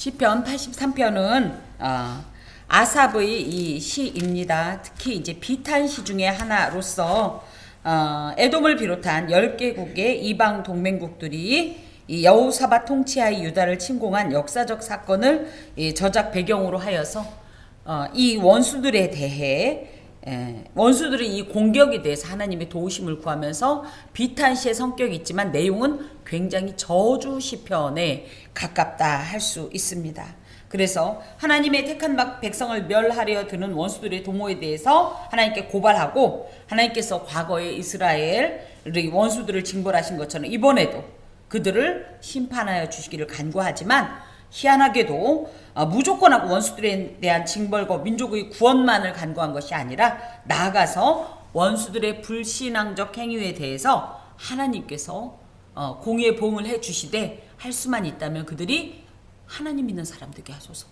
시편 83편은 아삽의 이 시입니다. 특히 이제 비탄시 중에 하나로서 에돔을 비롯한 10개국의 이방 동맹국들이 이 여호사밧 통치하의 유다를 침공한 역사적 사건을 저작 배경으로 하여서 이 원수들에 대해 원수들의 이 공격에 대해서 하나님의 도우심을 구하면서 비탄시의 성격이 있지만 내용은 굉장히 저주 시편에 가깝다 할 수 있습니다. 그래서 하나님의 택한 백성을 멸하려 드는 원수들의 도모에 대해서 하나님께 고발하고, 하나님께서 과거에 이스라엘의 원수들을 징벌하신 것처럼 이번에도 그들을 심판하여 주시기를 간구하지만, 희한하게도 무조건하고 원수들에 대한 징벌과 민족의 구원만을 간구한 것이 아니라 나아가서 원수들의 불신앙적 행위에 대해서 하나님께서 공의의 보응을 해주시되, 할 수만 있다면 그들이 하나님 믿는 사람 되게 하소서,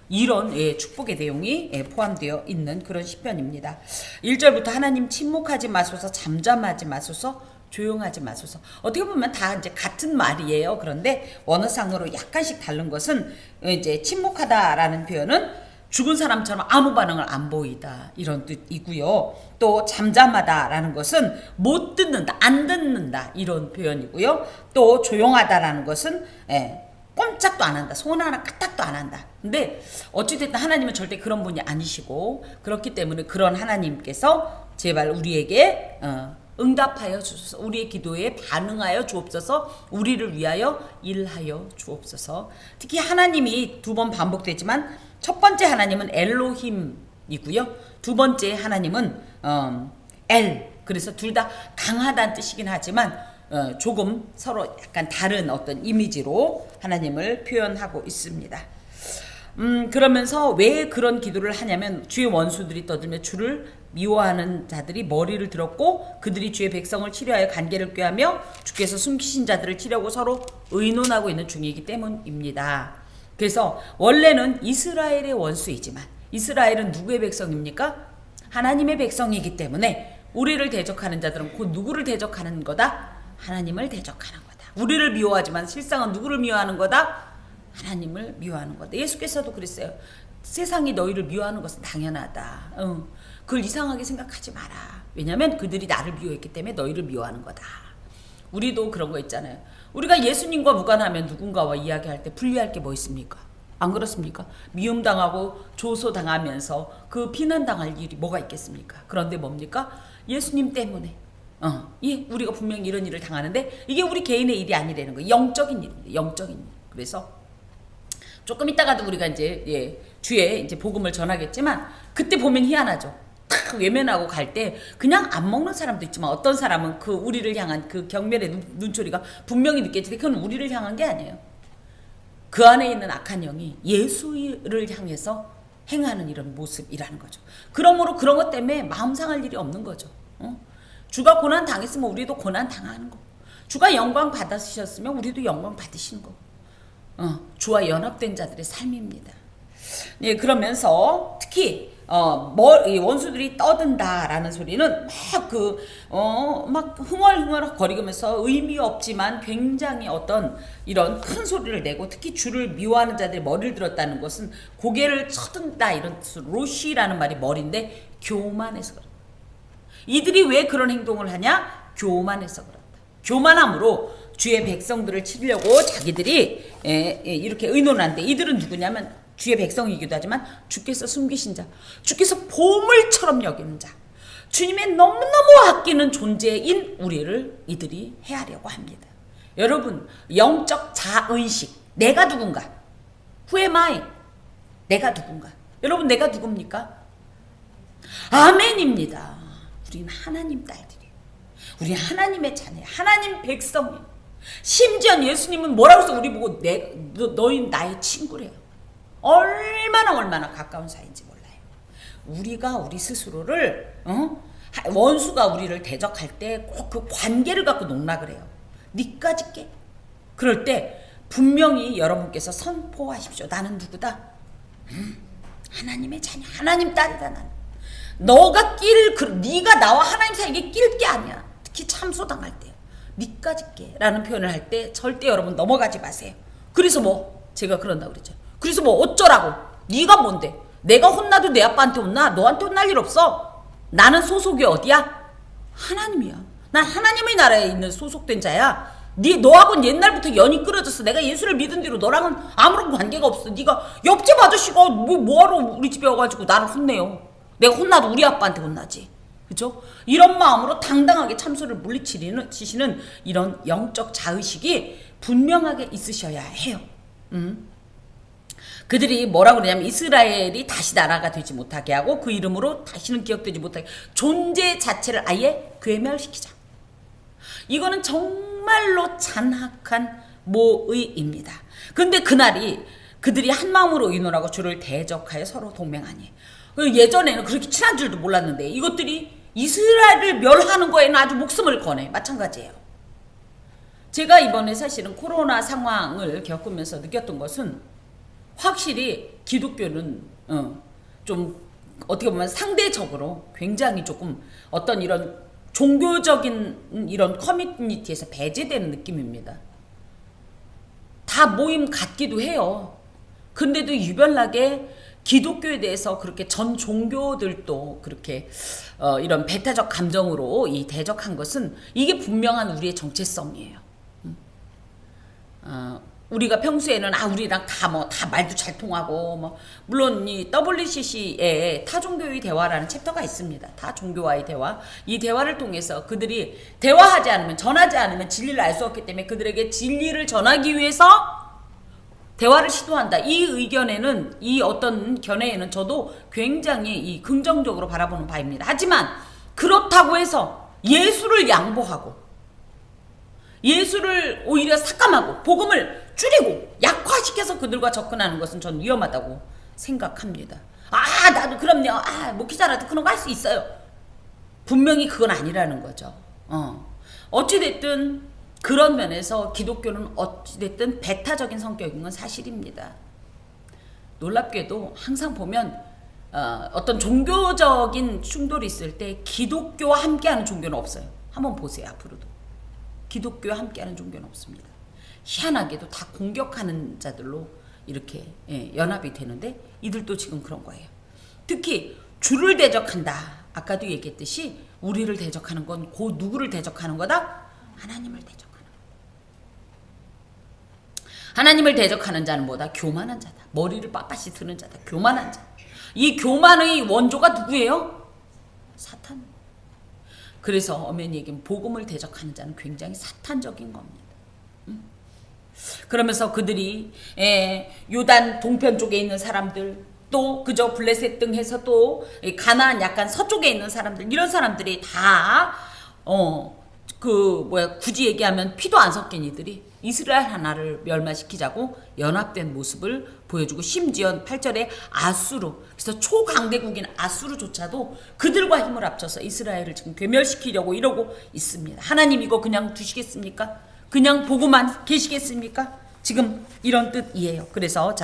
이런 축복의 내용이 포함되어 있는 그런 시편입니다. 1절부터 하나님 침묵하지 마소서, 잠잠하지 마소서, 조용하지 마소서. 어떻게 보면 다 이제 같은 말이에요. 그런데 원어상으로 약간씩 다른 것은, 이제 침묵하다라는 표현은 죽은 사람처럼 아무 반응을 안 보이다, 이런 뜻이고요. 또 잠잠하다라는 것은 못 듣는다, 안 듣는다, 이런 표현이고요. 또 조용하다라는 것은 꼼짝도 안 한다, 손 하나 까딱도 안 한다. 근데 어찌됐든 하나님은 절대 그런 분이 아니시고, 그렇기 때문에 그런 하나님께서 제발 우리에게 응답하여 주소서, 우리의 기도에 반응하여 주옵소서, 우리를 위하여 일하여 주옵소서. 특히 하나님이 두 번 반복되지만, 첫 번째 하나님은 엘로힘이고요, 두 번째 하나님은 엘, 그래서 둘 다 강하다는 뜻이긴 하지만 조금 서로 약간 다른 어떤 이미지로 하나님을 표현하고 있습니다. 그러면서 왜 그런 기도를 하냐면, 주의 원수들이 떠들며 주를 미워하는 자들이 머리를 들었고, 그들이 주의 백성을 치려하여 관계를 꾀하며 주께서 숨기신 자들을 치려고 서로 의논하고 있는 중이기 때문입니다. 그래서 원래는 이스라엘의 원수이지만, 이스라엘은 누구의 백성입니까? 하나님의 백성이기 때문에 우리를 대적하는 자들은 곧 누구를 대적하는 거다? 하나님을 대적하는 거다. 우리를 미워하지만 실상은 누구를 미워하는 거다? 하나님을 미워하는 거다. 예수께서도 그랬어요. 세상이 너희를 미워하는 것은 당연하다. 그걸 이상하게 생각하지 마라. 왜냐하면 그들이 나를 미워했기 때문에 너희를 미워하는 거다. 우리도 그런 거 있잖아요. 우리가 예수님과 무관하면 누군가와 이야기할 때 불리할 게 뭐 있습니까? 안 그렇습니까? 미움당하고 조소당하면서 그 비난당할 일이 뭐가 있겠습니까? 그런데 뭡니까? 예수님 때문에 우리가 분명히 이런 일을 당하는데, 이게 우리 개인의 일이 아니라는 거예요. 영적인 일입니다. 영적인 일. 그래서 조금 있다가도 우리가 이제 주에 이제 복음을 전하겠지만, 그때 보면 희한하죠. 탁 외면하고 갈 때 그냥 안 먹는 사람도 있지만, 어떤 사람은 그 우리를 향한 그 경멸의 눈초리가 분명히 느껴지는데, 그건 우리를 향한 게 아니에요. 그 안에 있는 악한 영이 예수를 향해서 행하는 이런 모습이라는 거죠. 그러므로 그런 것 때문에 마음 상할 일이 없는 거죠. 주가 고난 당했으면 우리도 고난 당하는 거고, 주가 영광 받으셨으면 우리도 영광 받으시는 거고, 주와 연합된 자들의 삶입니다. 네, 그러면서 특히 원수들이 떠든다라는 소리는 막 흥얼흥얼 거리면서 의미 없지만 굉장히 어떤 이런 큰 소리를 내고, 특히 주를 미워하는 자들이 머리를 들었다는 것은 고개를 쳐든다, 이런 뜻으로 로시라는 말이 머리인데, 교만해서 그렇다. 이들이 왜 그런 행동을 하냐? 교만해서 그렇다. 교만함으로 주의 백성들을 치려고 자기들이 이렇게 의논하는데, 이들은 누구냐면 주의 백성이기도 하지만 주께서 숨기신 자, 주께서 보물처럼 여기는 자, 주님의 너무너무 아끼는 존재인 우리를 이들이 해하려고 합니다. 여러분, 영적 자의식, 내가 누군가, Who am I? 내가 누군가. 여러분, 내가 누굽니까? 아멘입니다. 우리는 하나님 딸들이에요. 우리 하나님의 자녀예요. 하나님 백성이에요. 심지어 예수님은 뭐라고 해서 우리 보고 너희는 나의 친구래요. 얼마나 가까운 사이인지 몰라요. 우리가 우리 스스로를 원수가 우리를 대적할 때 꼭 그 관계를 갖고 농락을 해요. 니까짓 게. 그럴 때 분명히 여러분께서 선포하십시오. 나는 누구다? 하나님의 자녀, 하나님 딸이다. 나는. 네가 나와 하나님 사이에 낄 게 아니야. 특히 참소당할 때 니까짓게 라는 표현을 할 때 절대 여러분 넘어가지 마세요. 그래서 제가 그런다고 그랬죠. 그래서 뭐 어쩌라고? 네가 뭔데? 내가 혼나도 내 아빠한테 혼나? 너한테 혼날 일 없어. 나는 소속이 어디야? 하나님이야. 난 하나님의 나라에 있는 소속된 자야. 너하고는 옛날부터 연이 끊어졌어. 내가 예수를 믿은 뒤로 너랑은 아무런 관계가 없어. 네가 옆집 아저씨가 뭐하러 우리 집에 와가지고 나를 혼내요. 내가 혼나도 우리 아빠한테 혼나지. 그죠? 이런 마음으로 당당하게 참소를 물리치시는 이런 영적 자의식이 분명하게 있으셔야 해요. 그들이 뭐라고 그러냐면 이스라엘이 다시 나라가 되지 못하게 하고 그 이름으로 다시는 기억되지 못하게 존재 자체를 아예 괴멸시키자. 이거는 정말로 잔악한 모의입니다. 근데 그날이 그들이 한 마음으로 의논하고 주를 대적하여 서로 동맹하니 예전에는 그렇게 친한 줄도 몰랐는데 이것들이 이스라엘을 멸하는 거에는 아주 목숨을 거네. 마찬가지예요. 제가 이번에 사실은 코로나 상황을 겪으면서 느꼈던 것은 확실히 기독교는 좀 어떻게 보면 상대적으로 굉장히 조금 어떤 이런 종교적인 이런 커뮤니티에서 배제되는 느낌입니다. 다 모임 같기도 해요. 근데도 유별나게 기독교에 대해서 그렇게 전 종교들도 그렇게 이런 배타적 감정으로 이 대적한 것은 이게 분명한 우리의 정체성이에요. 우리가 평소에는 우리랑 다 말도 잘 통하고 물론 이 WCC에 타종교의 대화라는 챕터가 있습니다. 타종교와의 대화. 이 대화를 통해서 그들이 대화하지 않으면 전하지 않으면 진리를 알 수 없기 때문에 그들에게 진리를 전하기 위해서 대화를 시도한다. 이 의견에는 이 어떤 견해에는 저도 굉장히 이 긍정적으로 바라보는 바입니다. 하지만 그렇다고 해서 예수를 양보하고 예수를 오히려 삭감하고 복음을 줄이고 약화시켜서 그들과 접근하는 것은 전 위험하다고 생각합니다. 나도 그럼요. 목회자라도 그런 거 할 수 있어요. 분명히 그건 아니라는 거죠. 어찌됐든 그런 면에서 기독교는 어찌됐든 배타적인 성격인 건 사실입니다. 놀랍게도 항상 보면 어떤 종교적인 충돌이 있을 때 기독교와 함께하는 종교는 없어요. 한번 보세요. 앞으로도. 기독교와 함께하는 종교는 없습니다. 희한하게도 다 공격하는 자들로 이렇게 연합이 되는데 이들도 지금 그런 거예요. 특히 주를 대적한다. 아까도 얘기했듯이 우리를 대적하는 건 그 누구를 대적하는 거다? 하나님을 대적하는 거다. 하나님을 대적하는 자는 뭐다? 교만한 자다. 머리를 빳빳이 드는 자다. 교만한 자. 이 교만의 원조가 누구예요? 사탄. 그래서 엄연히 얘기하면 복음을 대적하는 자는 굉장히 사탄적인 겁니다. 그러면서 그들이 요단 동편 쪽에 있는 사람들 또 그저 블레셋 등 해서 또 가나안 약간 서쪽에 있는 사람들 이런 사람들이 다 굳이 얘기하면 피도 안 섞인 이들이 이스라엘 하나를 멸망시키자고 연합된 모습을 보여주고 심지어 8절에 아수르 그래서 초강대국인 아수르조차도 그들과 힘을 합쳐서 이스라엘을 지금 괴멸시키려고 이러고 있습니다. 하나님 이거 그냥 두시겠습니까? 그냥 보고만 계시겠습니까? 지금 이런 뜻이에요. 그래서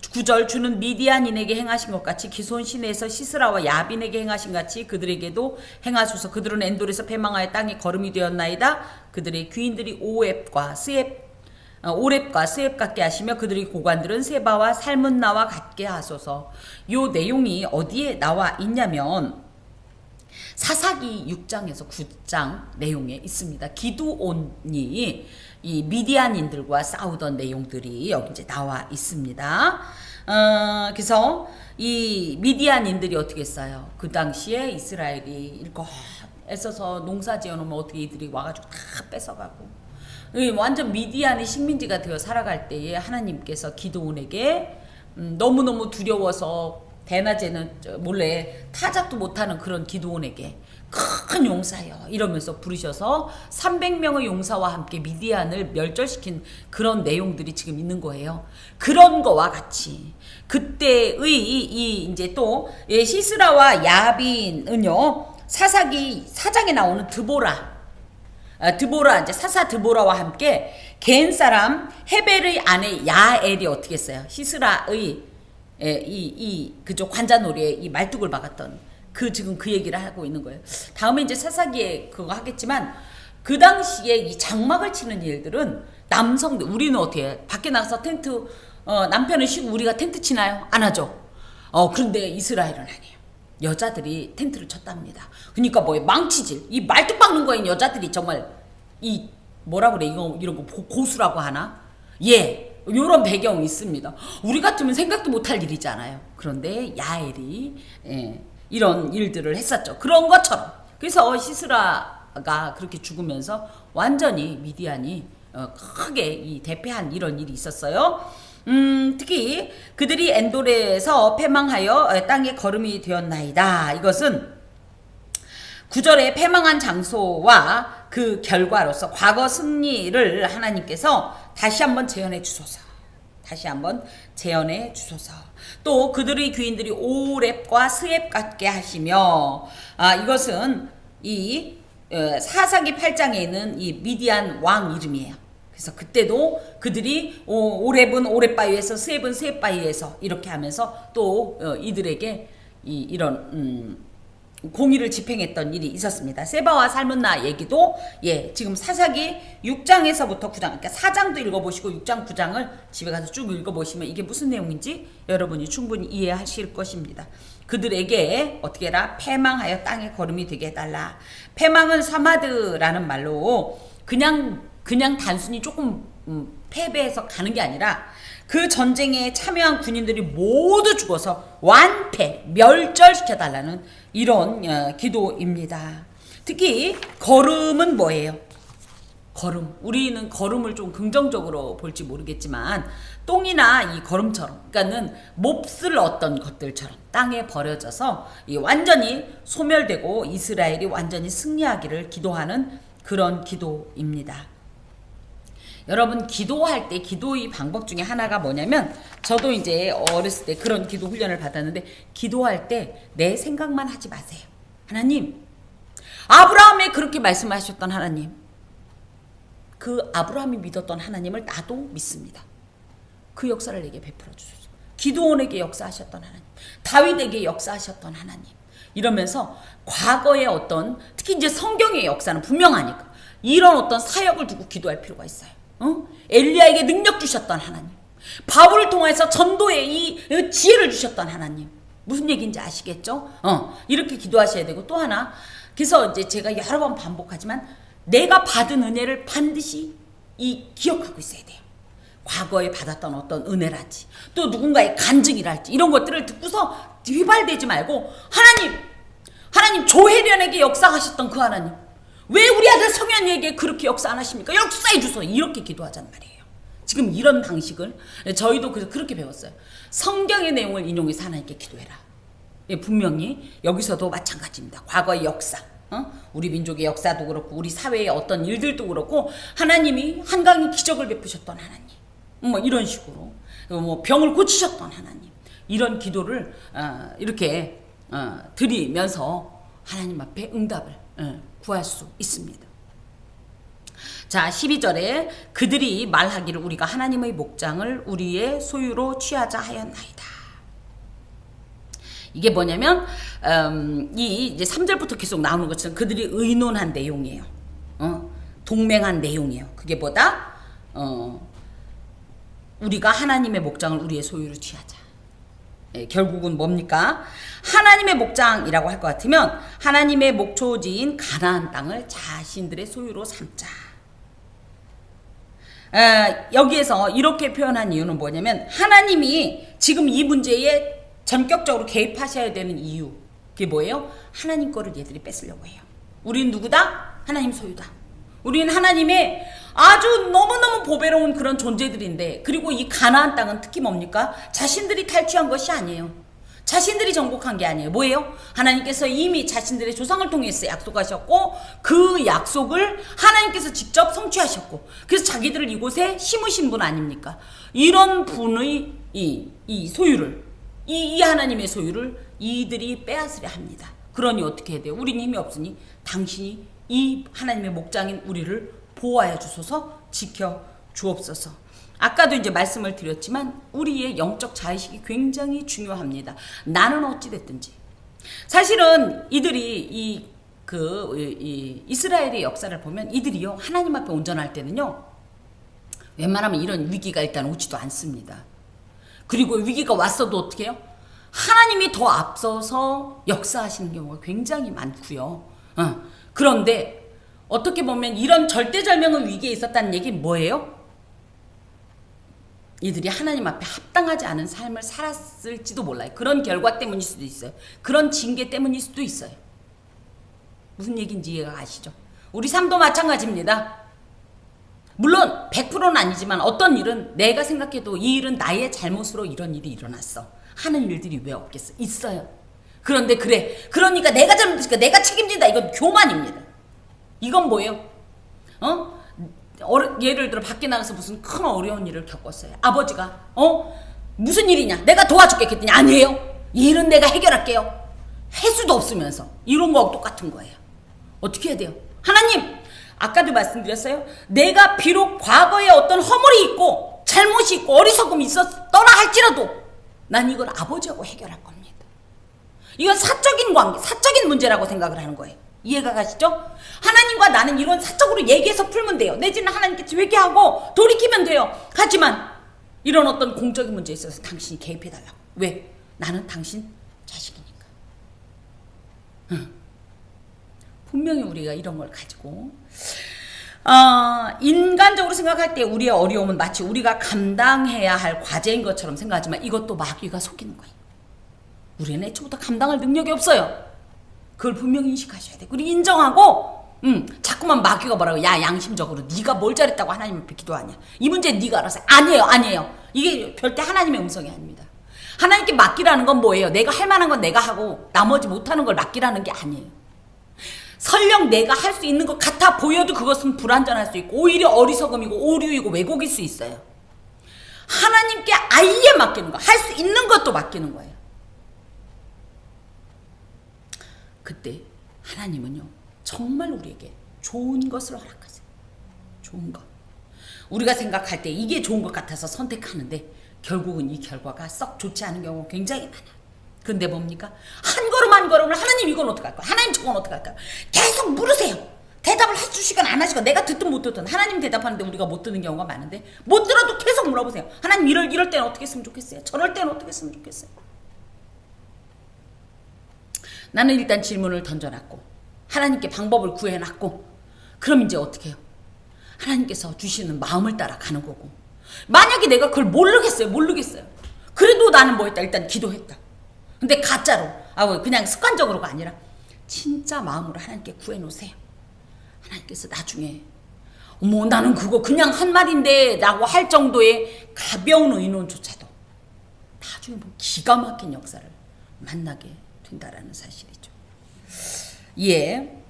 9절 주는 미디안인에게 행하신 것 같이 기손 시내에서 시스라와 야빈에게 행하신 같이 그들에게도 행하소서. 그들은 엔돌에서 패망하여 땅에 거름이 되었나이다. 그들의 귀인들이 오렙과 스앱 같게 하시며 그들의 고관들은 세바와 살문나와 같게 하소서. 요 내용이 어디에 나와 있냐면 사사기 6장에서 9장 내용에 있습니다. 기드온이 이 미디안인들과 싸우던 내용들이 여기 이제 나와 있습니다. 그래서 이 미디안인들이 어떻게 했어요? 그 당시에 이스라엘이 일껏 애써서 농사 지어놓으면 어떻게 이들이 와가지고 다 뺏어가고 완전 미디안이 식민지가 되어 살아갈 때에 하나님께서 기드온에게 너무너무 두려워서 대낮에는 몰래 타작도 못하는 그런 기드온에게 큰 용사여 이러면서 부르셔서 300명의 용사와 함께 미디안을 멸절시킨 그런 내용들이 지금 있는 거예요. 그런 거와 같이 그때의 이제 또 시스라와 야빈은요 사사기 4장에 나오는 드보라 이제 사사 드보라와 함께 겐 사람 헤벨의 아내 야엘이 어떻게 했어요? 시스라의 그저 관자놀이에 이 말뚝을 박았던 지금 그 얘기를 하고 있는 거예요. 다음에 이제 사사기에 그거 하겠지만 그 당시에 이 장막을 치는 일들은 남성들 우리는 어떻게 해? 밖에 나가서 텐트 남편은 쉬고 우리가 텐트 치나요? 안 하죠. 그런데 이스라엘은 아니에요. 여자들이 텐트를 쳤답니다. 그러니까 뭐예요? 망치질. 이 말뚝 박는 거인 여자들이 정말 이 뭐라 그래? 이런 거 고수라고 하나? 예. 요런 배경이 있습니다. 우리 같으면 생각도 못할 일이잖아요. 그런데 야엘이 이런 일들을 했었죠. 그런 것처럼. 그래서 시스라가 그렇게 죽으면서 완전히 미디안이 크게 이 대패한 이런 일이 있었어요. 특히 그들이 엔돌에서 패망하여 땅에 거름이 되었나이다. 이것은 9절에 패망한 장소와 그 결과로서 과거 승리를 하나님께서 다시 한번 재현해 주소서. 다시 한번 재현해 주소서. 또 그들의 귀인들이 오렙과 스렙 같게 하시며 이것은 이 사사기 8장에 있는 이 미디안 왕 이름이에요. 그래서 그때도 그들이 오렙은 오렙바위에서 스렙은 스렙바위에서 이렇게 하면서 또 이들에게 이런 공의를 집행했던 일이 있었습니다. 세바와 살문나 얘기도 지금 사사기 6장에서부터 9장, 그러니까 4장도 읽어보시고 6장 9장을 집에 가서 쭉 읽어보시면 이게 무슨 내용인지 여러분이 충분히 이해하실 것입니다. 그들에게 어떻게 해라? 패망하여 땅에 거름이 되게 해달라. 패망은 사마드라는 말로 그냥 단순히 조금 패배해서 가는 게 아니라 그 전쟁에 참여한 군인들이 모두 죽어서 완패, 멸절시켜달라는 이런 기도입니다. 특히 거름은 뭐예요? 거름. 우리는 거름을 좀 긍정적으로 볼지 모르겠지만 똥이나 이 거름처럼, 그러니까는 몹쓸 어떤 것들처럼 땅에 버려져서 완전히 소멸되고 이스라엘이 완전히 승리하기를 기도하는 그런 기도입니다. 여러분 기도할 때 기도의 방법 중에 하나가 뭐냐면 저도 이제 어렸을 때 그런 기도 훈련을 받았는데 기도할 때 내 생각만 하지 마세요. 하나님, 아브라함에 그렇게 말씀하셨던 하나님, 그 아브라함이 믿었던 하나님을 나도 믿습니다. 그 역사를 내게 베풀어 주소서. 기드온에게 역사하셨던 하나님, 다윗에게 역사하셨던 하나님, 이러면서 과거의 어떤 특히 이제 성경의 역사는 분명하니까 이런 어떤 사역을 두고 기도할 필요가 있어요. 엘리야에게 능력 주셨던 하나님, 바울을 통해서 전도의 이 지혜를 주셨던 하나님, 무슨 얘기인지 아시겠죠? 이렇게 기도하셔야 되고, 또 하나, 그래서 이제 제가 여러 번 반복하지만 내가 받은 은혜를 반드시 기억하고 있어야 돼요. 과거에 받았던 어떤 은혜랄지 또 누군가의 간증이랄지 이런 것들을 듣고서 휘발되지 말고 하나님 조혜련에게 역사하셨던 그 하나님, 왜 우리 아들 성현이에게 그렇게 역사 안 하십니까? 역사해 주소서. 이렇게 기도하자는 말이에요. 지금 이런 방식을 저희도 그래서 그렇게 배웠어요. 성경의 내용을 인용해서 하나님께 기도해라. 분명히 여기서도 마찬가지입니다. 과거의 역사, 우리 민족의 역사도 그렇고 우리 사회의 어떤 일들도 그렇고 하나님이 한강에 기적을 베푸셨던 하나님, 뭐 이런 식으로 뭐 병을 고치셨던 하나님, 이런 기도를 이렇게 드리면서 하나님 앞에 응답을 구할 수 있습니다. 자, 12절에 그들이 말하기를 우리가 하나님의 목장을 우리의 소유로 취하자 하였나이다. 이게 뭐냐면 이제 3절부터 계속 나오는 것처럼 그들이 의논한 내용이에요. 동맹한 내용이에요. 그게 뭐다? 우리가 하나님의 목장을 우리의 소유로 취하자. 결국은 뭡니까? 하나님의 목장이라고 할 것 같으면 하나님의 목초지인 가나안 땅을 자신들의 소유로 삼자. 여기에서 이렇게 표현한 이유는 뭐냐면 하나님이 지금 이 문제에 전격적으로 개입하셔야 되는 이유, 그게 뭐예요? 하나님 거를 얘들이 뺏으려고 해요. 우리는 누구다? 하나님 소유다. 우리는 하나님의 아주 너무너무 보배로운 그런 존재들인데, 그리고 이 가나안 땅은 특히 뭡니까? 자신들이 탈취한 것이 아니에요. 자신들이 정복한 게 아니에요. 뭐예요? 하나님께서 이미 자신들의 조상을 통해서 약속하셨고 그 약속을 하나님께서 직접 성취하셨고, 그래서 자기들을 이곳에 심으신 분 아닙니까? 이런 분의 이 소유를, 이 하나님의 소유를 이들이 빼앗으려 합니다. 그러니 어떻게 해야 돼요? 우리는 힘이 없으니 당신이 이 하나님의 목장인 우리를 보호하여 주소서, 지켜 주옵소서. 아까도 이제 말씀을 드렸지만 우리의 영적 자의식이 굉장히 중요합니다. 나는 어찌 됐든지. 사실은 이들이 이스라엘의 역사를 보면 이들이요, 하나님 앞에 온전할 때는요, 웬만하면 이런 위기가 일단 오지도 않습니다. 그리고 위기가 왔어도 어떻게 해요? 하나님이 더 앞서서 역사하시는 경우가 굉장히 많고요. 그런데 어떻게 보면 이런 절대절명의 위기에 있었다는 얘기는 뭐예요? 이들이 하나님 앞에 합당하지 않은 삶을 살았을지도 몰라요. 그런 결과 때문일 수도 있어요. 그런 징계 때문일 수도 있어요. 무슨 얘기인지 이해가 가시죠? 우리 삶도 마찬가지입니다. 물론 100%는 아니지만 어떤 일은 내가 생각해도 이 일은 나의 잘못으로 이런 일이 일어났어 하는 일들이 왜 없겠어? 있어요. 그런데 그러니까 내가 잘못했으니까 내가 책임진다. 이건 교만입니다. 이건 뭐예요? 예를 들어 밖에 나가서 무슨 큰 어려운 일을 겪었어요. 아버지가 무슨 일이냐? 내가 도와줄게 했더니 아니에요. 이 일은 내가 해결할게요. 할 수도 없으면서 이런 거하고 똑같은 거예요. 어떻게 해야 돼요? 하나님, 아까도 말씀드렸어요. 내가 비록 과거에 어떤 허물이 있고 잘못이 있고 어리석음이 있었더라 할지라도 난 이걸 아버지하고 해결할 겁니다. 이건 사적인 관계, 사적인 문제라고 생각을 하는 거예요. 이해가 가시죠? 하나님과 나는 이런 사적으로 얘기해서 풀면 돼요. 내지는 하나님께 회개하고 돌이키면 돼요. 하지만 이런 어떤 공적인 문제에 있어서 당신이 개입해달라고. 왜? 나는 당신 자식이니까. 분명히 우리가 이런 걸 가지고 인간적으로 생각할 때 우리의 어려움은 마치 우리가 감당해야 할 과제인 것처럼 생각하지만 이것도 마귀가 속이는 거예요. 우리는 애초부터 감당할 능력이 없어요. 그걸 분명히 인식하셔야 돼요. 그리고 인정하고 자꾸만 마귀가 뭐라고 야 양심적으로 네가 뭘 잘했다고 하나님 앞에 기도하냐. 이 문제 네가 알아서 아니에요. 이게 절대 하나님의 음성이 아닙니다. 하나님께 맡기라는 건 뭐예요? 내가 할 만한 건 내가 하고 나머지 못하는 걸 맡기라는 게 아니에요. 설령 내가 할 수 있는 것 같아 보여도 그것은 불완전할 수 있고 오히려 어리석음이고 오류이고 왜곡일 수 있어요. 하나님께 아예 맡기는 거, 할 수 있는 것도 맡기는 거예요. 그때 하나님은요 정말 우리에게 좋은 것을 허락하세요. 좋은 것. 우리가 생각할 때 이게 좋은 것 같아서 선택하는데 결국은 이 결과가 썩 좋지 않은 경우가 굉장히 많아요. 근데 뭡니까? 한 걸음 한 걸음을 하나님 이건 어떻게 할까요? 하나님 저건 어떻게 할까요? 계속 물으세요. 대답을 해주시건 안 하시건 내가 듣든 못 듣든 하나님 대답하는데 우리가 못 듣는 경우가 많은데 못 들어도 계속 물어보세요. 하나님 이럴 때는 어떻게 했으면 좋겠어요? 저럴 때는 어떻게 했으면 좋겠어요? 나는 일단 질문을 던져놨고 하나님께 방법을 구해놨고 그럼 이제 어떻게 해요? 하나님께서 주시는 마음을 따라 가는 거고 만약에 내가 그걸 모르겠어요. 그래도 나는 뭐 했다? 일단 기도했다. 근데 가짜로 그냥 습관적으로가 아니라 진짜 마음으로 하나님께 구해놓으세요. 하나님께서 나중에 나는 그거 그냥 한 말인데 라고 할 정도의 가벼운 의논조차도 나중에 뭐 기가 막힌 역사를 만나게 된다라는 사실이죠. 예,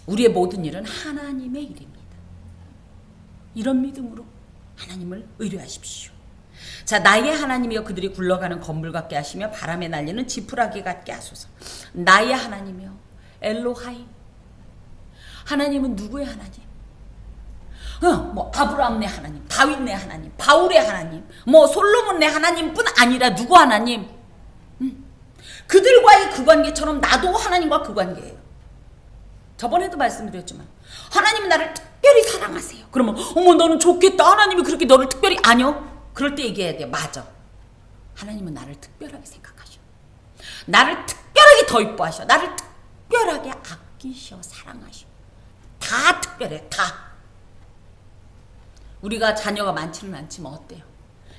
우리의 모든 일은 하나님의 일입니다. 이런 믿음으로 하나님을 의뢰하십시오. 자, 나의 하나님이여 그들이 굴러가는 건물 같게 하시며 바람에 날리는 지푸라기 같게 하소서. 나의 하나님이여 엘로하이. 하나님은 누구의 하나님? 뭐 아브라함 내 하나님, 다윗 내 하나님, 바울의 하나님, 뭐 솔로몬 내 하나님뿐 아니라 누구 하나님? 그들과의 그 관계처럼 나도 하나님과 그 관계예요. 저번에도 말씀드렸지만 하나님은 나를 특별히 사랑하세요. 그러면 너는 좋겠다. 하나님이 그렇게 너를 특별히 아니요. 그럴 때 얘기해야 돼요. 맞아. 하나님은 나를 특별하게 생각하셔. 나를 특별하게 더 이뻐하셔. 나를 특별하게 아끼셔. 사랑하셔. 다 특별해. 다. 우리가 자녀가 많지는 않지만 어때요?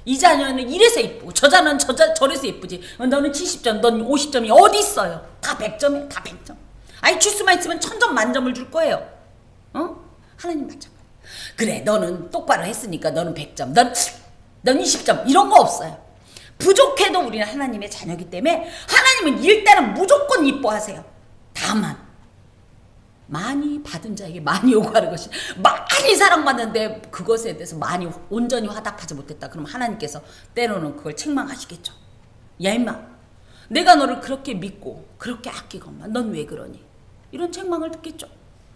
이 자녀는 이래서 이쁘고 저 자녀는 저래서 이쁘지. 너는 70점, 넌 50점이 어디 있어요? 다 100점이에요. 다 100점. 아니 줄 수만 있으면 1000점 만점을 줄 거예요. 하나님 마찬가지. 그래 너는 똑바로 했으니까 너는 100점. 넌 20점. 이런 거 없어요. 부족해도 우리는 하나님의 자녀이기 때문에 하나님은 일단은 무조건 이뻐하세요. 다만 많이 받은 자에게 많이 요구하는 것이 많이 사랑받는데 그것에 대해서 많이 온전히 화답하지 못했다. 그럼 하나님께서 때로는 그걸 책망하시겠죠. 야 임마 내가 너를 그렇게 믿고 그렇게 아끼건만 넌 왜 그러니? 이런 책망을 듣겠죠.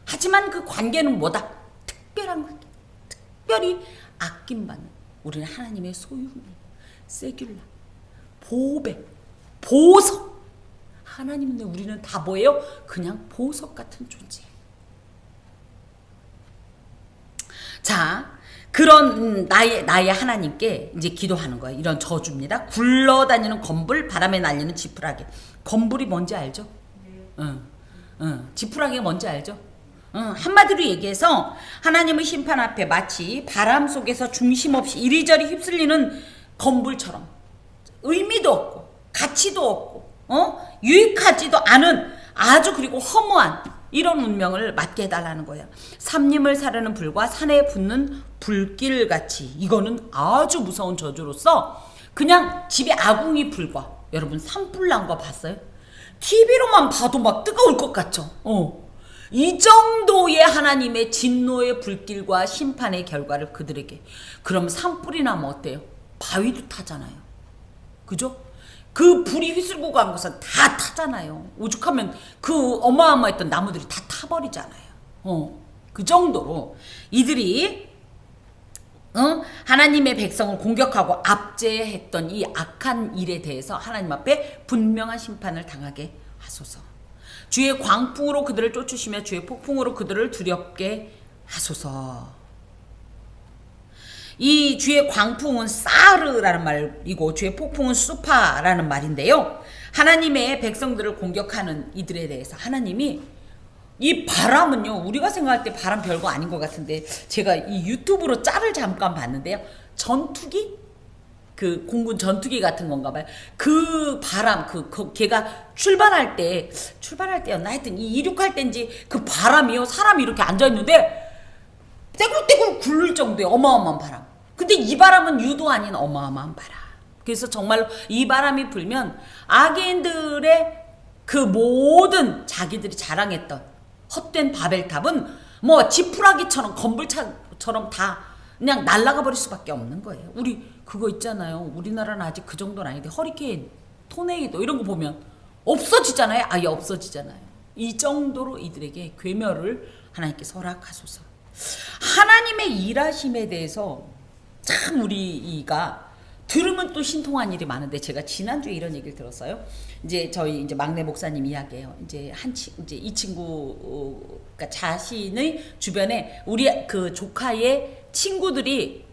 하지만 그 관계는 뭐다? 특별한 관계. 특별히 아낌받는 우리는 하나님의 소유입니다. 세귤라 보배 보석 하나님은 우리는 다 뭐예요? 그냥 보석 같은 존재예요. 자, 그런 나의 하나님께 이제 기도하는 거예요. 이런 저주입니다. 굴러다니는 건불, 바람에 날리는 지푸라기. 건불이 뭔지 알죠? 지푸라기가 뭔지 알죠? 한마디로 얘기해서 하나님의 심판 앞에 마치 바람 속에서 중심 없이 이리저리 휩쓸리는 건불처럼 의미도 없고 가치도 없고 유익하지도 않은 아주 그리고 허무한 이런 운명을 맞게 해달라는 거예요. 삼림을 사르는 불과 산에 붙는 불길같이. 이거는 아주 무서운 저주로서 그냥 집에 아궁이 불과, 여러분 산불 난 거 봤어요? TV로만 봐도 막 뜨거울 것 같죠? 이 정도의 하나님의 진노의 불길과 심판의 결과를 그들에게. 그럼 산불이 나면 어때요? 바위도 타잖아요. 그죠? 그 불이 휘슬고 간 곳은 다 타잖아요. 오죽하면 그 어마어마했던 나무들이 다 타버리잖아요. 그 정도로 이들이 하나님의 백성을 공격하고 압제했던 이 악한 일에 대해서 하나님 앞에 분명한 심판을 당하게 하소서. 주의 광풍으로 그들을 쫓으시며 주의 폭풍으로 그들을 두렵게 하소서. 이 주의 광풍은 사르라는 말이고 주의 폭풍은 수파라는 말인데요. 하나님의 백성들을 공격하는 이들에 대해서 하나님이, 이 바람은요, 우리가 생각할 때 바람 별거 아닌 것 같은데 제가 이 유튜브로 짤을 잠깐 봤는데요. 전투기? 그 공군 전투기 같은 건가 봐요. 그 바람, 걔가 출발할 때였나 하여튼 이 이륙할 때인지 그 바람이요, 사람이 이렇게 앉아있는데 떼굴떼굴 굴릴 정도의 어마어마한 바람. 근데 이 바람은 유도 아닌 어마어마한 바람. 그래서 정말로 이 바람이 불면 악인들의 그 모든 자기들이 자랑했던 헛된 바벨탑은 뭐 지푸라기처럼 건불처럼 다 그냥 날아가 버릴 수밖에 없는 거예요. 우리 그거 있잖아요. 우리나라는 아직 그 정도는 아닌데 허리케인, 토네이도 이런 거 보면 없어지잖아요. 아예 없어지잖아요. 이 정도로 이들에게 괴멸을 하나님께서 허락하소서. 하나님의 일하심에 대해서 참 우리가 들으면 또 신통한 일이 많은데, 제가 지난주에 이런 얘기를 들었어요. 이제 저희 이제 막내 목사님 이야기예요. 이제 이제 이 친구, 그러니까 자신의 주변에 우리 그 조카의 친구들이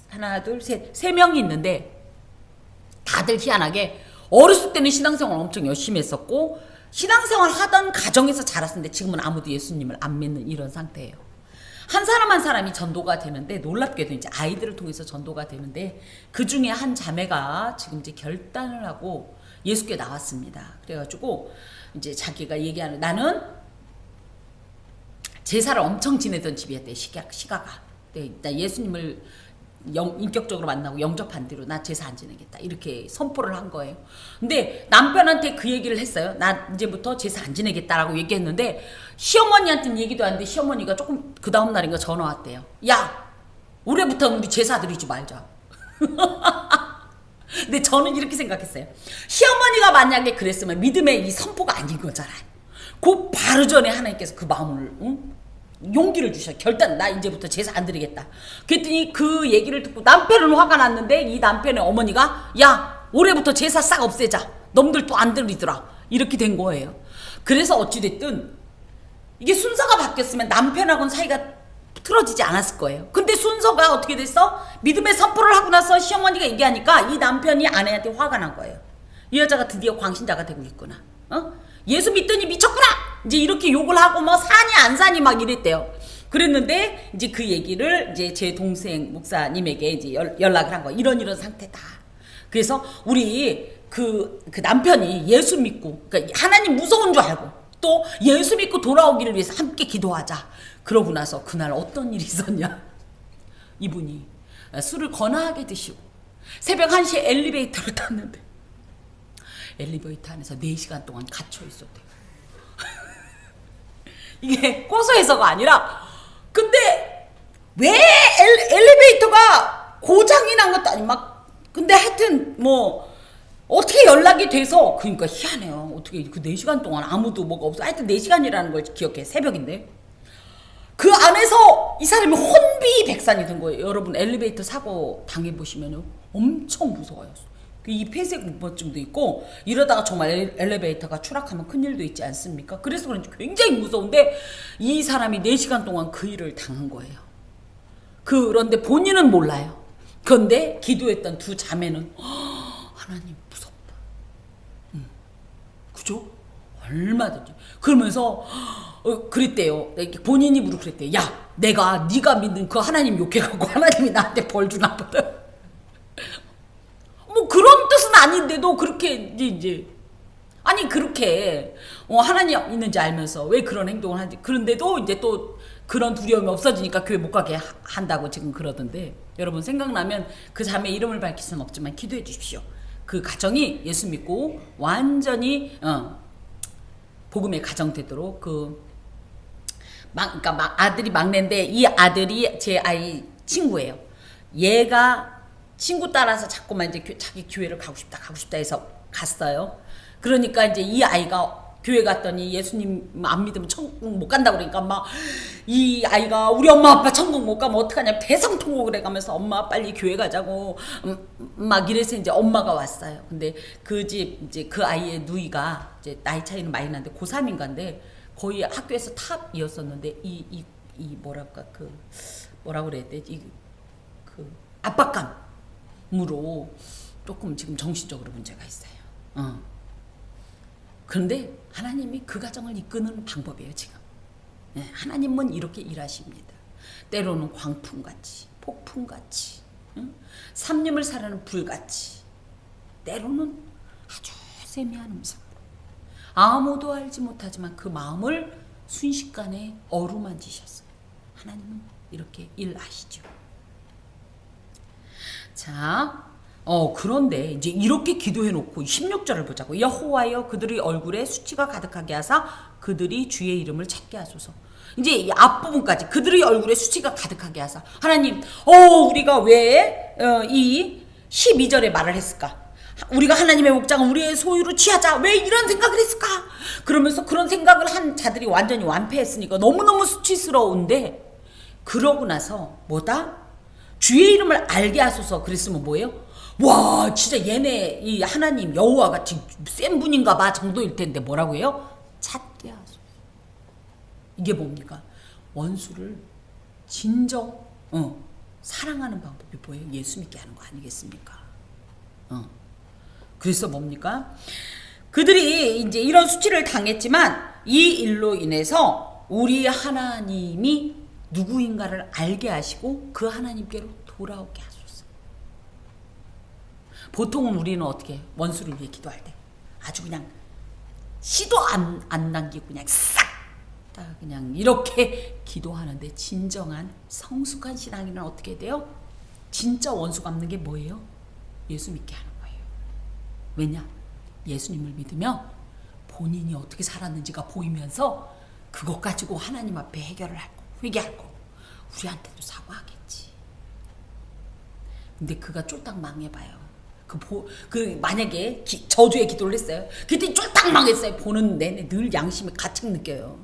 하나, 둘, 세 명이 있는데 다들 희한하게 어렸을 때는 신앙생활 엄청 열심히 했었고 신앙생활 하던 가정에서 자랐는데 지금은 아무도 예수님을 안 믿는 이런 상태예요. 한 사람 한 사람이 전도가 되는데, 놀랍게도 이제 아이들을 통해서 전도가 되는데, 그 중에 한 자매가 지금 이제 결단을 하고 예수께 나왔습니다. 그래가지고 이제 자기가 얘기하는, 나는 제사를 엄청 지내던 집이었대. 시가가. 나 예수님을 인격적으로 만나고 영접한 뒤로 나 제사 안 지내겠다 이렇게 선포를 한 거예요. 근데 남편한테 그 얘기를 했어요. 나 이제부터 제사 안 지내겠다라고 얘기했는데 시어머니한테는 얘기도 안 돼. 시어머니가 조금 그 다음 날인가 전화 왔대요. 야, 올해부터 우리 제사 드리지 말자. 근데 저는 이렇게 생각했어요. 시어머니가 만약에 그랬으면 믿음의 이 선포가 아닌 거잖아요. 그 바로 전에 하나님께서 그 마음을 용기를 주셔. 결단, 나 이제부터 제사 안 드리겠다. 그랬더니 그 얘기를 듣고 남편은 화가 났는데 이 남편의 어머니가, 야, 올해부터 제사 싹 없애자. 놈들 또 안 드리더라. 이렇게 된 거예요. 그래서 어찌됐든 이게 순서가 바뀌었으면 남편하고는 사이가 틀어지지 않았을 거예요. 근데 순서가 어떻게 됐어? 믿음의 선포를 하고 나서 시어머니가 얘기하니까 이 남편이 아내한테 화가 난 거예요. 이 여자가 드디어 광신자가 되고 있구나. 예수 믿더니 미쳤구나! 이제 이렇게 욕을 하고 뭐 사니 안 사니 막 이랬대요. 그랬는데 이제 그 얘기를 이제 제 동생 목사님에게 이제 연락을 한 거예요. 이런 상태다. 그래서 우리 그 남편이 예수 믿고, 그러니까 하나님 무서운 줄 알고 또 예수 믿고 돌아오기를 위해서 함께 기도하자. 그러고 나서 그날 어떤 일이 있었냐? 이분이 술을 거나하게 드시고 새벽 1시에 엘리베이터를 탔는데 엘리베이터 안에서 4시간 동안 갇혀 있었대요. 이게 고소해서가 아니라, 근데 왜 엘리베이터가 고장이 난 것도 아니고 막, 근데 하여튼 뭐 어떻게 연락이 돼서, 그러니까 희한해요. 어떻게 그 4시간 동안 아무도 뭐가 없어. 하여튼 4시간이라는 걸 기억해. 새벽인데 그 안에서 이 사람이 혼비백산이 된 거예요. 여러분 엘리베이터 사고 당해보시면요 엄청 무서워요. 이 폐쇄 공포증도 있고 이러다가 정말 엘리베이터가 추락하면 큰일도 있지 않습니까? 그래서 그런지 굉장히 무서운데 이 사람이 4시간 동안 그 일을 당한 거예요. 그런데 본인은 몰라요. 그런데 기도했던 두 자매는 하나님 무섭다. 그죠? 얼마든지. 그러면서 그랬대요. 본인 입으로 그랬대요. 야, 네가 믿는 그 하나님 욕해갖고 하나님이 나한테 벌 주나 보다. 뭐 그런 뜻은 아닌데도 그렇게 이제 아니 그렇게 하나님 있는지 알면서 왜 그런 행동을 하는지. 그런데도 이제 또 그런 두려움이 없어지니까 교회 못 가게 한다고 지금 그러던데, 여러분 생각나면 그 자매 이름을 밝힐 수는 없지만 기도해 주십시오. 그 가정이 예수 믿고 완전히 복음의 가정 되도록. 그러니까 아들이 막내인데 이 아들이 제 아이 친구예요. 얘가 친구 따라서 자꾸만 이제 자기 교회를 가고 싶다 해서 갔어요. 그러니까 이제 이 아이가 교회 갔더니 예수님 안 믿으면 천국 못 간다 그러니까 막 이 아이가 우리 엄마 아빠 천국 못 가면 어떡하냐 대성통곡을 해가면서 엄마 빨리 교회 가자고 막 이래서 이제 엄마가 왔어요. 근데 그 집 이제 그 아이의 누이가 이제 나이 차이는 많이 나는데 고3인가인데 거의 학교에서 탑이었었는데 이 뭐랄까 뭐라고 그래야 되지, 그 압박감으로 조금 지금 정신적으로 문제가 있어요. 그런데 하나님이 그 가정을 이끄는 방법이에요 지금. 네, 하나님은 이렇게 일하십니다. 때로는 광풍같이, 폭풍같이, 삼림을 사르는 불같이, 때로는 아주 세미한 음성, 아무도 알지 못하지만 그 마음을 순식간에 어루만지셨어요. 하나님은 이렇게 일하시죠. 자, 그런데 이제 이렇게 기도해놓고 16절을 보자고. 여호와여 그들의 얼굴에 수치가 가득하게 하사 그들이 주의 이름을 찾게 하소서. 이제 이 앞부분까지 그들의 얼굴에 수치가 가득하게 하사. 하나님, 우리가 왜 이 12절에 말을 했을까? 우리가 하나님의 목장을 우리의 소유로 취하자. 왜 이런 생각을 했을까? 그러면서 그런 생각을 한 자들이 완전히 완패했으니까 너무너무 수치스러운데, 그러고 나서 뭐다? 주의 이름을 알게 하소서 그랬으면 뭐예요? 와, 진짜 얘네 이 하나님 여호와 같이 센 분인가 봐 정도일 텐데 뭐라고 해요? 찾게 하소서. 이게 뭡니까? 원수를 진정 사랑하는 방법이 뭐예요? 예수 믿게 하는 거 아니겠습니까? 그래서 뭡니까? 그들이 이제 이런 수치를 당했지만 이 일로 인해서 우리 하나님이 누구인가를 알게 하시고 그 하나님께로 돌아오게 하소서. 보통은 우리는 어떻게 원수를 위해 기도할 때 아주 그냥 시도 안 남기고 그냥 싹 다 그냥 이렇게 기도하는데, 진정한 성숙한 신앙인은 어떻게 돼요? 진짜 원수 갚는 게 뭐예요? 예수 믿게 하는 거예요. 왜냐? 예수님을 믿으면 본인이 어떻게 살았는지가 보이면서 그것 가지고 하나님 앞에 해결을 할 거, 회개할 거, 우리한테도 사과하겠지. 근데 그가 쫄딱 망해봐요. 만약에 저주의 기도를 했어요. 그때 쫄딱 망했어요. 보는 내내 늘 양심이 가책 느껴요.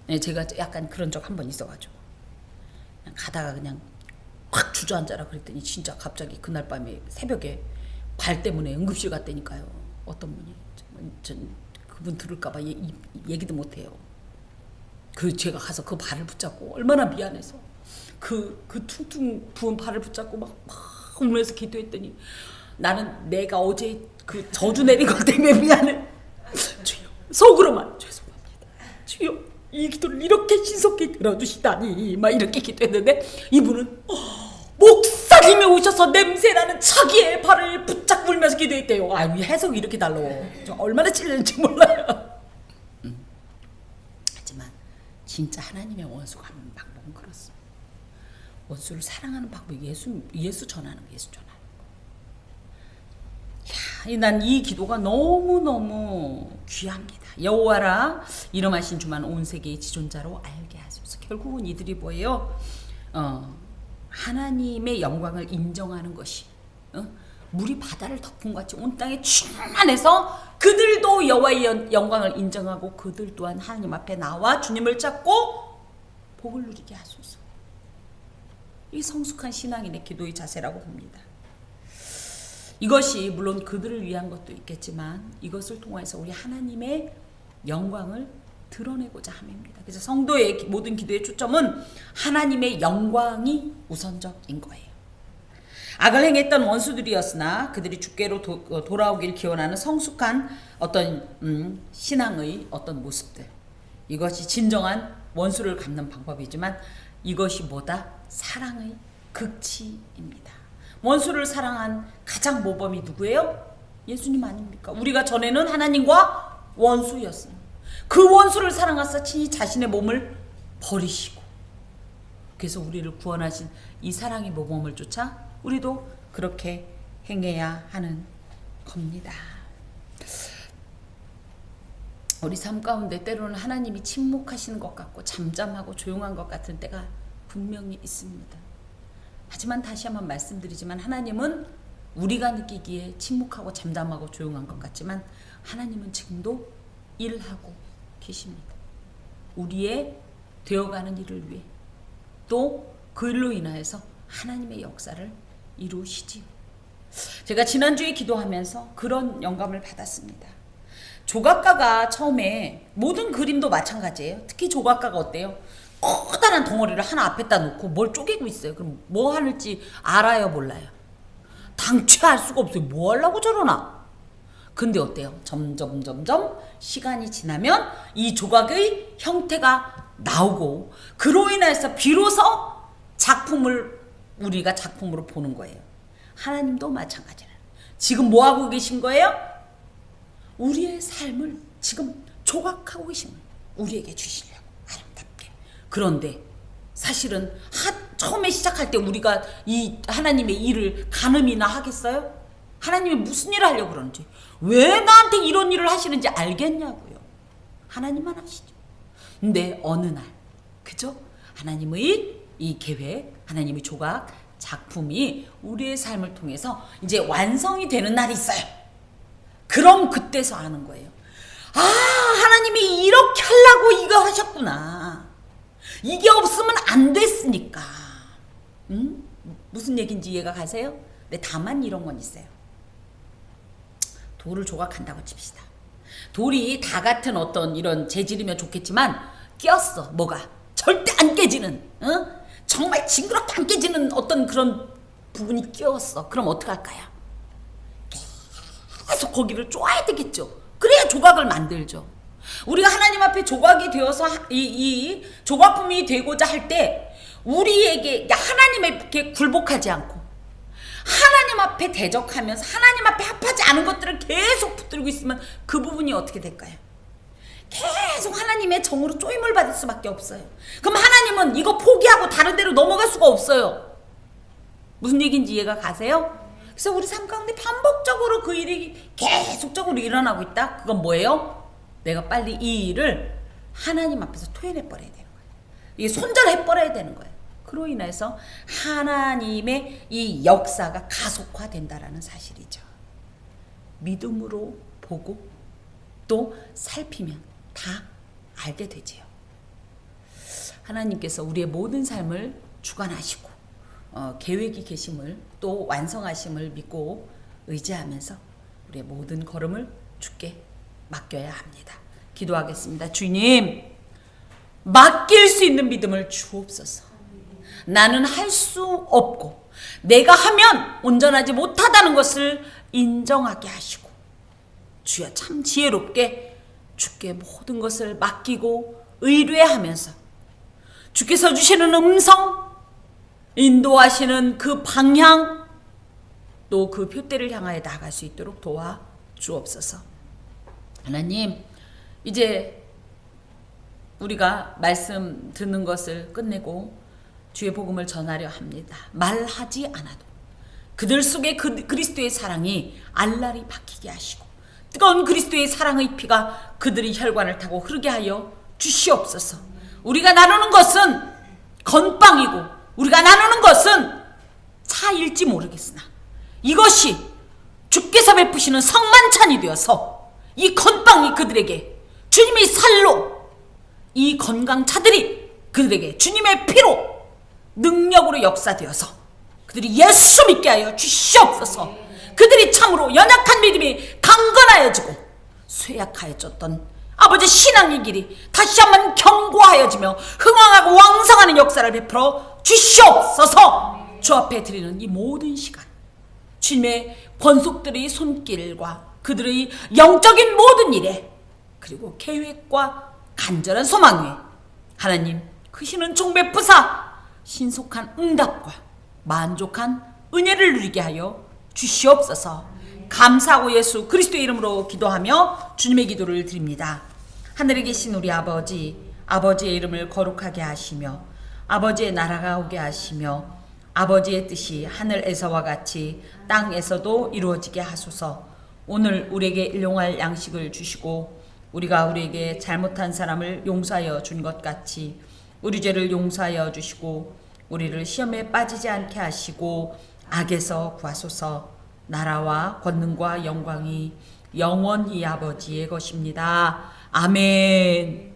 네, 제가 약간 그런 적 한 번 있어가지고 그냥 가다가 그냥 확 주저앉아라 그랬더니 진짜 갑자기 그날 밤에 새벽에 발 때문에 응급실 갔다니까요. 어떤 분이 전 그분 들을까봐 얘기도 못해요. 제가 가서 그 발을 붙잡고 얼마나 미안해서 그 퉁퉁 부은 발을 붙잡고 막 울면서 기도했더니, 나는 내가 어제 그 저주 내린 것 때문에 미안해. 주여, 속으로만 죄송합니다. 주여, 이 기도를 이렇게 신속히 들어주시다니 막 이렇게 기도했는데, 이분은 목사님이 오셔서 냄새나는 자기의 발을 붙잡고 울면서 기도했대요. 아유, 해석이 이렇게 달라. 얼마나 찔리는지 몰라요. 하지만 진짜 하나님의 원수가 하는 방법은 그렇습니다. 원수를 사랑하는 방법이 예수 전하는 거, 예수 전하는 거. 난 이 기도가 너무너무 귀합니다. 여호와라 이름하신 주만 온 세계의 지존자로 알게 하소서. 결국은 이들이 뭐예요? 하나님의 영광을 인정하는 것이 물이 바다를 덮은 것 같이 온 땅에 충만해서 그들도 여호와의 영광을 인정하고 그들 또한 하나님 앞에 나와 주님을 찾고 복을 누리게 하소서. 이 성숙한 신앙인의 기도의 자세라고 봅니다. 이것이 물론 그들을 위한 것도 있겠지만 이것을 통해서 우리 하나님의 영광을 드러내고자 함입니다. 그래서 성도의 모든 기도의 초점은 하나님의 영광이 우선적인 거예요. 악을 행했던 원수들이었으나 그들이 주께로 돌아오길 기원하는 성숙한 어떤 신앙의 어떤 모습들, 이것이 진정한 원수를 갚는 방법이지만 이것이 뭐다? 사랑의 극치입니다. 원수를 사랑한 가장 모범이 누구예요? 예수님 아닙니까? 우리가 전에는 하나님과 원수였어요. 그 원수를 사랑하사 친히 자신의 몸을 버리시고, 그래서 우리를 구원하신 이 사랑의 모범을 쫓아 우리도 그렇게 행해야 하는 겁니다. 우리 삶 가운데 때로는 하나님이 침묵하시는 것 같고 잠잠하고 조용한 것 같은 때가 분명히 있습니다. 하지만 다시 한번 말씀드리지만 하나님은 우리가 느끼기에 침묵하고 잠잠하고 조용한 것 같지만 하나님은 지금도 일하고 계십니다. 우리의 되어가는 일을 위해 또 그 일로 인하여서 하나님의 역사를 이루시지요. 제가 지난주에 기도하면서 그런 영감을 받았습니다. 조각가가 처음에 모든 그림도 마찬가지예요. 특히 조각가가 어때요? 커다란 덩어리를 하나 앞에다 놓고 뭘 쪼개고 있어요. 그럼 뭐 하는지 알아요, 몰라요? 당최 알 수가 없어요. 뭐 하려고 저러나? 근데 어때요? 점점 시간이 지나면 이 조각의 형태가 나오고 그로 인해서 비로소 우리가 작품으로 보는 거예요. 하나님도 마찬가지라. 지금 뭐 하고 계신 거예요? 우리의 삶을 지금 조각하고 계신 거예요. 우리에게 주시려고 아름답게. 그런데 사실은 처음에 시작할 때 우리가 이 하나님의 일을 가늠이나 하겠어요? 하나님이 무슨 일을 하려고 그러는지, 왜 나한테 이런 일을 하시는지 알겠냐고요. 하나님만 하시죠. 근데 어느 날, 그죠? 하나님의 이 계획, 하나님의 조각, 작품이 우리의 삶을 통해서 이제 완성이 되는 날이 있어요. 그럼 그때서 아는 거예요. 아, 하나님이 이렇게 하려고 이거 하셨구나. 이게 없으면 안 됐으니까. 무슨 얘기인지 이해가 가세요? 근데 다만 이런 건 있어요. 돌을 조각한다고 칩시다. 돌이 다 같은 어떤 이런 재질이면 좋겠지만 꼈어. 뭐가? 절대 안 깨지는, 정말 징그럽게 안 깨지는 어떤 그런 부분이 끼었어. 그럼 어떡할까요? 계속 거기를 쪼아야 되겠죠. 그래야 조각을 만들죠. 우리가 하나님 앞에 조각이 되어서 이 조각품이 되고자 할 때 우리에게 하나님에게 굴복하지 않고 하나님 앞에 대적하면서 하나님 앞에 합하지 않은 것들을 계속 붙들고 있으면 그 부분이 어떻게 될까요? 계속 하나님의 정으로 쪼임을 받을 수밖에 없어요. 그럼 하나님은 이거 포기하고 다른 데로 넘어갈 수가 없어요. 무슨 얘기인지 이해가 가세요? 그래서 우리 삶 가운데 반복적으로 그 일이 계속적으로 일어나고 있다? 그건 뭐예요? 내가 빨리 이 일을 하나님 앞에서 토해내버려야 되는 거예요. 이게 손절해버려야 되는 거예요. 그로 인해서 하나님의 이 역사가 가속화된다라는 사실이죠. 믿음으로 보고 또 살피면 다 알게 되지요. 하나님께서 우리의 모든 삶을 주관하시고 계획이 계심을 또 완성하심을 믿고 의지하면서 우리의 모든 걸음을 주께 맡겨야 합니다. 기도하겠습니다. 주님, 맡길 수 있는 믿음을 주옵소서. 나는 할 수 없고 내가 하면 온전하지 못하다는 것을 인정하게 하시고 주여 참 지혜롭게 주께 모든 것을 맡기고 의뢰하면서 주께서 주시는 음성, 인도하시는 그 방향, 또 그 표대를 향하여 나아갈 수 있도록 도와 주옵소서. 하나님, 이제 우리가 말씀 듣는 것을 끝내고 주의 복음을 전하려 합니다. 말하지 않아도 그들 속에 그리스도의 사랑이 알알이 박히게 하시고 뜨거운 그리스도의 사랑의 피가 그들의 혈관을 타고 흐르게 하여 주시옵소서. 우리가 나누는 것은 건빵이고 우리가 나누는 것은 차일지 모르겠으나 이것이 주께서 베푸시는 성만찬이 되어서 이 건빵이 그들에게 주님의 살로, 이 건강차들이 그들에게 주님의 피로 능력으로 역사되어서 그들이 예수 믿게 하여 주시옵소서. 그들이 참으로 연약한 믿음이 강건하여지고 쇠약하여졌던 아버지 신앙의 길이 다시 한번 견고하여지며 흥왕하고 왕성하는 역사를 베풀어 주시옵소서. 주 앞에 드리는 이 모든 시간, 주님의 권속들의 손길과 그들의 영적인 모든 일에, 그리고 계획과 간절한 소망 위에 하나님 크시는 종 베푸사 신속한 응답과 만족한 은혜를 누리게 하여 주시옵소서. 감사하고 예수 그리스도의 이름으로 기도하며 주님의 기도를 드립니다. 하늘에 계신 우리 아버지, 아버지의 이름을 거룩하게 하시며 아버지의 나라가 오게 하시며 아버지의 뜻이 하늘에서와 같이 땅에서도 이루어지게 하소서. 오늘 우리에게 일용할 양식을 주시고 우리가 우리에게 잘못한 사람을 용서하여 준 것 같이 우리 죄를 용서하여 주시고 우리를 시험에 빠지지 않게 하시고 악에서 구하소서. 나라와 권능과 영광이 영원히 아버지의 것입니다. 아멘.